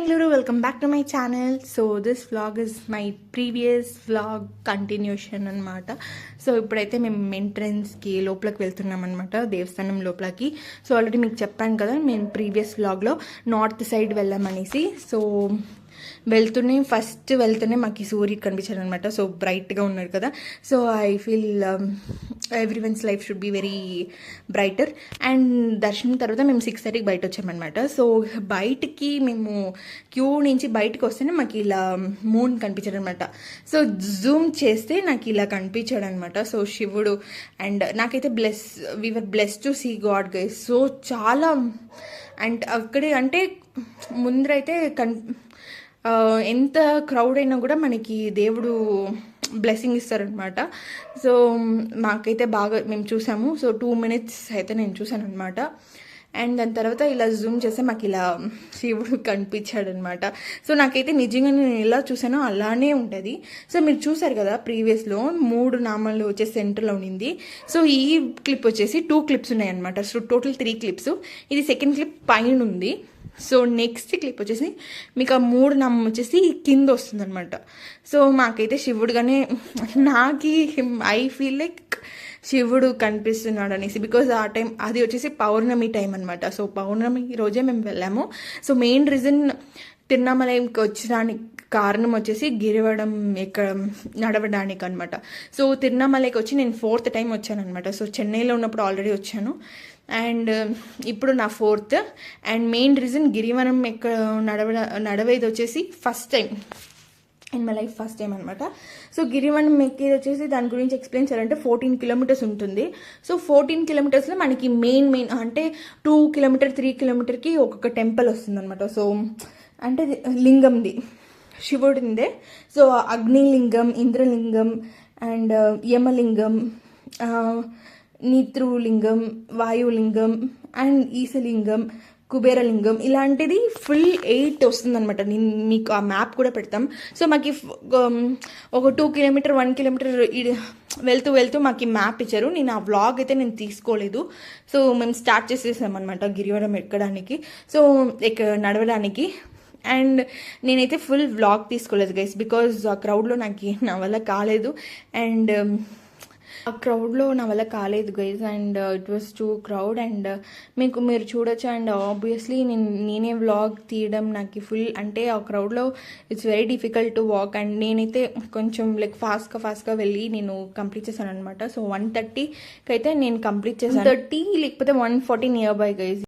Hello, welcome back to my channel. So this vlog is my previous vlog continuation అనమాట. So ఇప్పుడైతే మేము ఎంట్రన్స్కి లోపలికి వెళ్తున్నాం అనమాట, దేవస్థానం లోపలికి. సో ఆల్రెడీ మీకు చెప్పాను కదా, మేము ప్రీవియస్ వ్లాగ్లో నార్త్ సైడ్ వెళ్ళామనేసి. సో ఫస్ట్ వెళ్తూనే మాకు సూర్యుడు కనిపించాడు అనమాట. సో బ్రైట్గా ఉన్నాడు కదా. So I feel everyone's life should be very brighter. And దర్శనం తర్వాత మేము 6:30కి బయట వచ్చామన్నమాట. సో బయటికి మేము క్యూ నుంచి బయటకు వస్తేనే మాకు ఇలా మూన్ కనిపించాడు అనమాట. సో జూమ్ చేస్తే నాకు ఇలా కనిపించాడు అనమాట. సో శివుడు అండ్ నాకైతే we are bless to see God guys. So చాలా అండ్ అక్కడే అంటే ముందరైతే ఎంత క్రౌడ్ అయినా కూడా మనకి దేవుడు బ్లెస్సింగ్ ఇస్తారనమాట. సో మాకైతే బాగా మేము చూసాము. సో 2 minutes అయితే నేను చూసాను అనమాట. అండ్ దాని తర్వాత ఇలా జూమ్ చేస్తే మాకు ఇలా శివుడు కనిపించాడు అనమాట. సో నాకైతే నిజంగా నేను ఎలా చూసానో అలానే ఉంటుంది. సో మీరు చూసారు కదా, ప్రీవియస్లో 3 నామాలు వచ్చేసి సెంటర్లో ఉండింది. సో ఈ క్లిప్ వచ్చేసి 2 clips ఉన్నాయి అనమాట. So total 3 clips. ఇది సెకండ్ క్లిప్ పైన ఉంది. సో నెక్స్ట్ క్లిప్ వచ్చేసి మీకు ఆ 3 నామం వచ్చేసి కింద వస్తుంది అనమాట. సో మాకైతే శివుడుగానే ఐ ఫీల్ లైక్ శివుడు కనిపిస్తున్నాడు అనేసి. బికాజ్ ఆ టైం అది వచ్చేసి పౌర్ణమి టైం అనమాట. సో పౌర్ణమి రోజే మేము వెళ్ళాము. సో మెయిన్ రీజన్ తిరునామలకి వచ్చడానికి కారణం వచ్చేసి గిరివడం నడవడానికి అనమాట. సో తిరునామలకి వచ్చి నేను 4th time వచ్చాను అనమాట. సో చెన్నైలో ఉన్నప్పుడు ఆల్రెడీ వచ్చాను అండ్ ఇప్పుడు నా 4th. అండ్ మెయిన్ రీజన్ గిరివనం నడవేది వచ్చేసి first time in my life, first time అనమాట. సో గిరివనం ఎక్కేది వచ్చేసి దాని గురించి ఎక్స్ప్లెయిన్ చేయాలంటే 14 kilometers ఉంటుంది. సో 14 kilometersలో మనకి మెయిన్ అంటే 2 kilometer 3 kilometerకి ఒక్కొక్క టెంపుల్ వస్తుంది అనమాట. సో అంటే లింగంది శివుడిందే. So Agnilingam, Indralingam and యమలింగం, నిత్రులింగం, వాయులింగం and ఈశలింగం, కుబేరలింగం ఇలాంటిది ఫుల్ 8 వస్తుందన్నమాట. నేను మీకు ఆ మ్యాప్ కూడా పెడతాం. సో మాకు ఒక 2 kilometer 1 kilometer వెళ్తూ మాకు మ్యాప్ ఇచ్చారు. నేను ఆ వ్లాగ్ అయితే నేను తీసుకోలేదు. సో మేము స్టార్ట్ చేసేసామన్నమాట గిరివరం ఎక్కడానికి, సో నడవడానికి. అండ్ నేనైతే ఫుల్ వ్లాగ్ తీసుకోలేదు గైస్, బికాజ్ ఆ క్రౌడ్లో నా వల్ల కాలేదు. And guys. And it was two crowd. And మీరు చూడొచ్చు. అండ్ ఆబ్వియస్లీ నేనే వ్లాగ్ తీయడం నాకు ఫుల్ అంటే ఆ క్రౌడ్లో it's very difficult to walk. And నేనైతే కొంచెం లైక్ ఫాస్ట్గా వెళ్ళి నేను కంప్లీట్ చేశాను అనమాట. సో 1:30కి అయితే నేను కంప్లీట్ చేశాను. 1:30 లేకపోతే 1:40 నియర్ బై గైజ్.